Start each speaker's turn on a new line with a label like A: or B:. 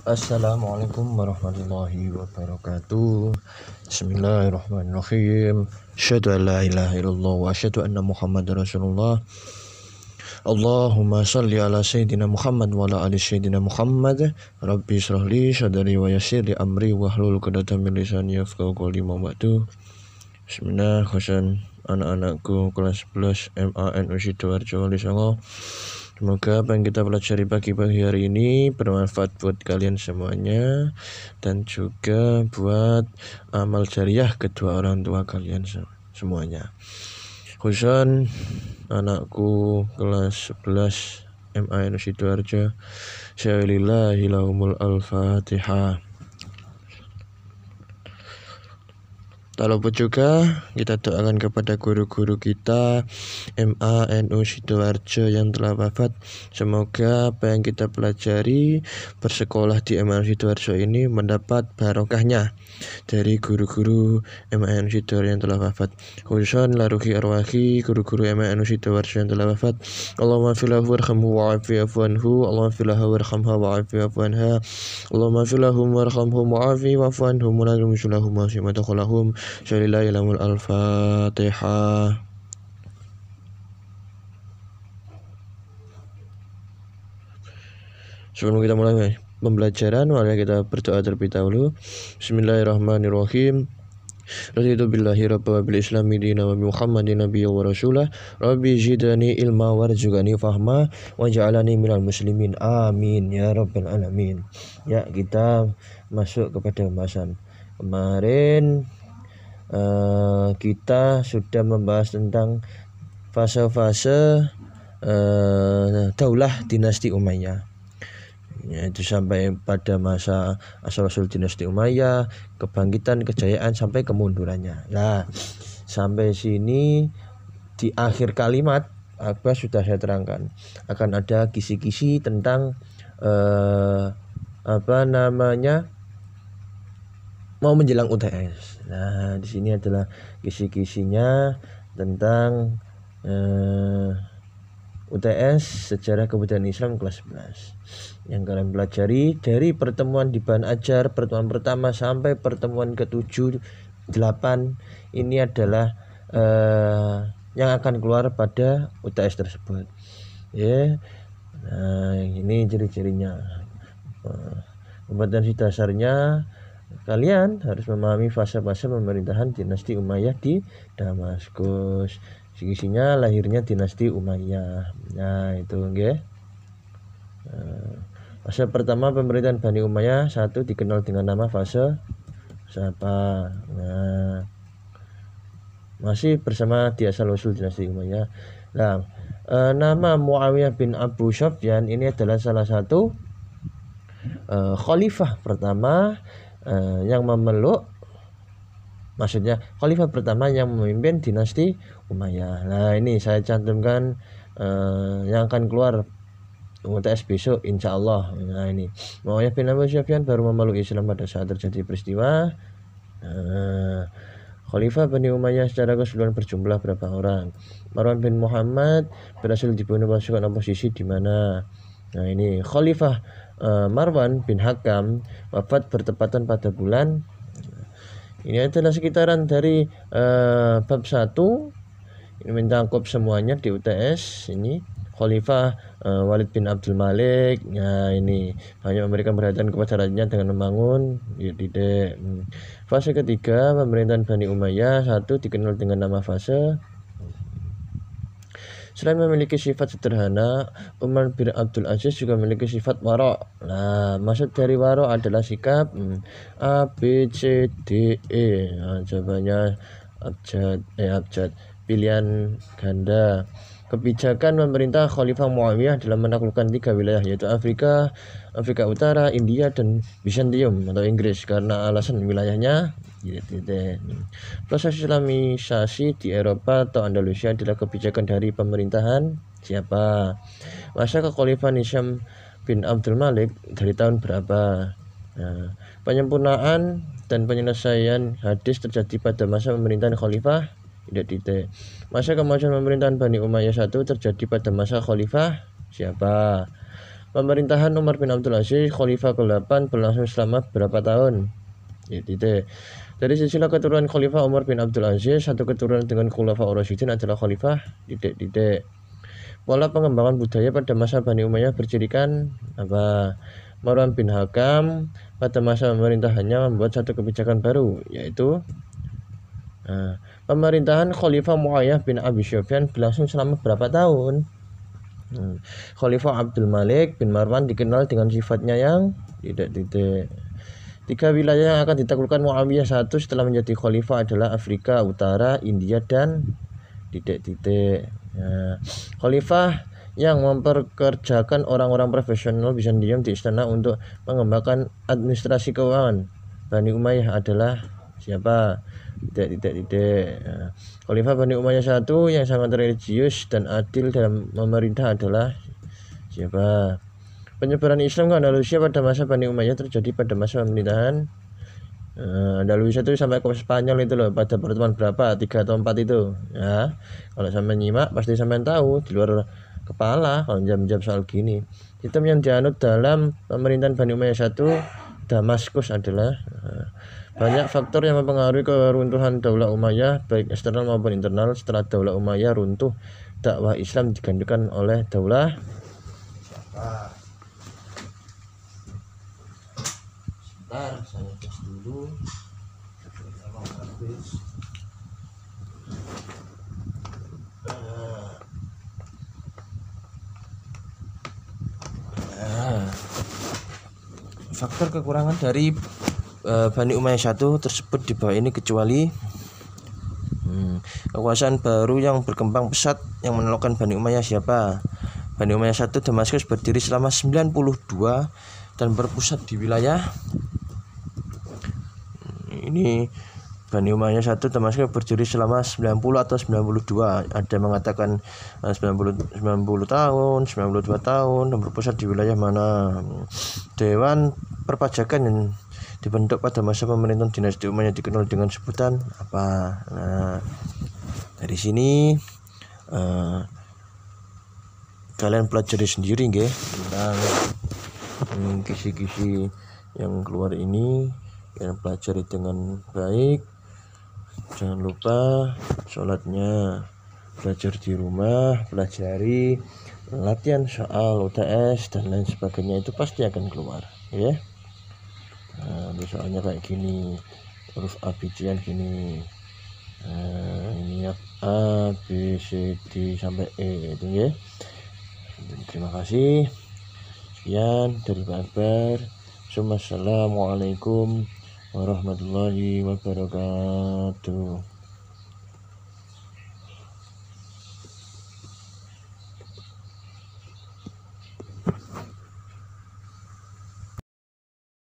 A: Assalamualaikum warahmatullahi wabarakatuh. Bismillahirrahmanirrahim. Asyhadu an la ilaha illallah wa asyhadu anna Muhammadar Rasulullah. Allahumma shalli ala sayyidina Muhammad wa ala ali sayyidina Muhammad. Rabbi shrah li sadri wa yassir li amri wahlul 'uqdatam min lisani yafqahu qawli ma ba'du. Bismillah, khosan anak-anakku kelas 11 MANU Sidoarjo Lisongo. Semoga apa yang kita pelajari pagi-pagi hari ini bermanfaat buat kalian semuanya dan juga buat amal jariah kedua orang tua kalian semuanya. Khusus anakku kelas 11 MANU Sidoarjo. Sya'ilillahi lahumul al-Fatihah. Tak lupa juga kita doakan kepada guru-guru kita MANU Sidoarjo yang telah wafat. Semoga apa yang kita pelajari bersekolah di MANU Sidoarjo ini mendapat barokahnya dari guru-guru MANU Sidoarjo yang telah wafat. Khususan laruhi arwahi guru-guru MANU Sidoarjo yang telah wafat. Allahumma filahu warhamhu wa'afi'afu anhu. Allahumma filahu warhamha wa'afi'afu anha. Allahumma filahum warhamhum wa'afi'afu anhum wa la yumsulahum wa simataqalahum. Syalillahi lamul al-Fatihah. Sebelum kita mulai pembelajaran, mari kita berdoa terlebih dahulu. Bismillahirrahmanirrahim. Raditu billahi rabba wa bil islami dina wa bi Muhammadin nabiyya wa rasulah. Rabbi zidni ilma warzuqni fahma waj'alni minal muslimin. Amin ya rabbal alamin. Ya, kita masuk kepada pembahasan. Kemarin kita sudah membahas tentang fase-fase daulah dinasti Umayyah, yaitu sampai pada masa asal-usul dinasti Umayyah, kebangkitan, kejayaan sampai kemundurannya. Nah, sampai sini di akhir kalimat apa sudah saya terangkan akan ada kisi-kisi tentang mau menjelang UTS. Nah, di sini adalah kisi-kisinya tentang UTS Sejarah Kebudayaan Islam kelas 11 yang kalian pelajari dari pertemuan di bahan ajar pertemuan pertama sampai pertemuan ke-7, 8. Ini adalah yang akan keluar pada UTS tersebut. Ya. Nah, ini ciri-cirinya. Kompetensi dasarnya, kalian harus memahami fase-fase pemerintahan dinasti Umayyah di Damaskus. Isinya lahirnya dinasti Umayyah. Nah, itu nggih. Fase pertama pemerintahan Bani Umayyah 1 dikenal dengan nama fase Sapa. Nah, masih bersama di asal-usul dinasti Umayyah. Nah, nama Muawiyah bin Abu Sufyan ini adalah salah satu khalifah pertama yang memeluk, maksudnya khalifah pertama yang memimpin dinasti Umayyah. Nah, ini saya cantumkan yang akan keluar UTS besok insyaallah. Nah, ini Muawiyah bin Abu Sufyan baru memeluk Islam pada saat terjadi peristiwa Khalifah Bani Umayyah secara keseluruhan berjumlah berapa orang? Marwan bin Muhammad berhasil dibunuh pasukan oposisi di mana? Nah, ini Khalifah Marwan bin Hakam wafat bertepatan pada bulan. Ini adalah sekitaran dari bab 1. Ini mencakup semuanya di UTS. Ini Khalifah Walid bin Abdul Malik. Nah, ini banyak memberikan perhatian kepada rakyatnya dengan membangun Fase ketiga pemerintahan Bani Umayyah 1 dikenal dengan nama fase. Selain memiliki sifat sederhana, Umar bin Abdul Aziz juga memiliki sifat waro'. Nah, maksud dari waro' adalah sikap A, B, C, D, E. Nah, jawabannya abjad. Pilihan ganda. Kebijakan pemerintah Khalifah Muawiyah dalam menaklukkan 3 wilayah, yaitu Afrika Utara, India, dan Bizantium atau Inggris karena alasan wilayahnya. Proses Islamisasi di Eropa atau Andalusia adalah kebijakan dari pemerintahan siapa? Masa kekhalifahan Hisham bin Abdul Malik dari tahun berapa? Nah, penyempurnaan dan penyelesaian hadis terjadi pada masa pemerintahan Khalifah Masa kemajuan pemerintahan Bani Umayyah 1 terjadi pada masa Khalifah siapa? Pemerintahan Umar bin Abdul Aziz Khalifah ke-8 berlangsung selama berapa tahun? Ya, titik. Dari silsilah keturunan Khalifah Umar bin Abdul Aziz, satu keturunan dengan Khulafaur Rasyidin adalah Khalifah titik. Pola pengembangan budaya pada masa Bani Umayyah bercirikan apa? Marwan bin Hakam pada masa pemerintahannya membuat satu kebijakan baru, yaitu pemerintahan Khalifah Muayyah bin Abi Sufyan berlangsung selama berapa tahun? Khalifah Abdul Malik bin Marwan dikenal dengan sifatnya yang titik. 3 wilayah yang akan ditaklukkan Muawiyah satu setelah menjadi khalifah adalah Afrika Utara, India, dan titik. Khalifah yang memperkerjakan orang-orang profesional Bizantium di istana untuk mengembangkan administrasi keuangan Bani Umayyah adalah siapa? Titik. Khalifah Bani Umayyah satu yang sangat religius dan adil dalam memerintah adalah siapa? Penyebaran Islam ke Andalusia pada masa Bani Umayyah terjadi pada masa pemerintahan Andalusia itu sampai ke Spanyol itu loh, pada pertemuan berapa? 3 atau 4 itu ya. Kalau sampai nyimak pasti sampai tahu di luar kepala kalau jam-jam soal gini. Sistem yang dianut dalam pemerintahan Bani Umayyah satu Damaskus adalah banyak faktor yang mempengaruhi keruntuhan Daulah Umayyah baik eksternal maupun internal. Setelah Daulah Umayyah runtuh, dakwah Islam digantikan oleh Daulah saya tes dulu. Faktor kekurangan dari Bani Umayyah satu tersebut di bawah ini kecuali kekuasaan baru yang berkembang pesat yang menolakkan Bani Umayyah siapa? Bani Umayyah satu Damaskus berdiri selama 92 dan berpusat di wilayah ini. Bani Umayyah satu Damaskus berdiri selama 90 atau 92, ada yang mengatakan 90 tahun, 92 tahun, dan berpusat di wilayah mana? Dewan perpajakan yang dibentuk pada masa pemerintahan dinasti Umayyah dikenal dengan sebutan apa? Nah, dari sini kalian pelajari sendiri nggih tentang kisi-kisi yang keluar ini. Kalian pelajari dengan baik. Jangan lupa sholatnya, belajar di rumah, pelajari latihan soal UTS dan lain sebagainya, itu pasti akan keluar ya. Nah, soalnya kayak gini, huruf ABC gini, ini A B C D sampai E itu ya. Terima kasih. Sekian dari Pak Akbar. Assalamualaikum warahmatullahi wabarakatuh.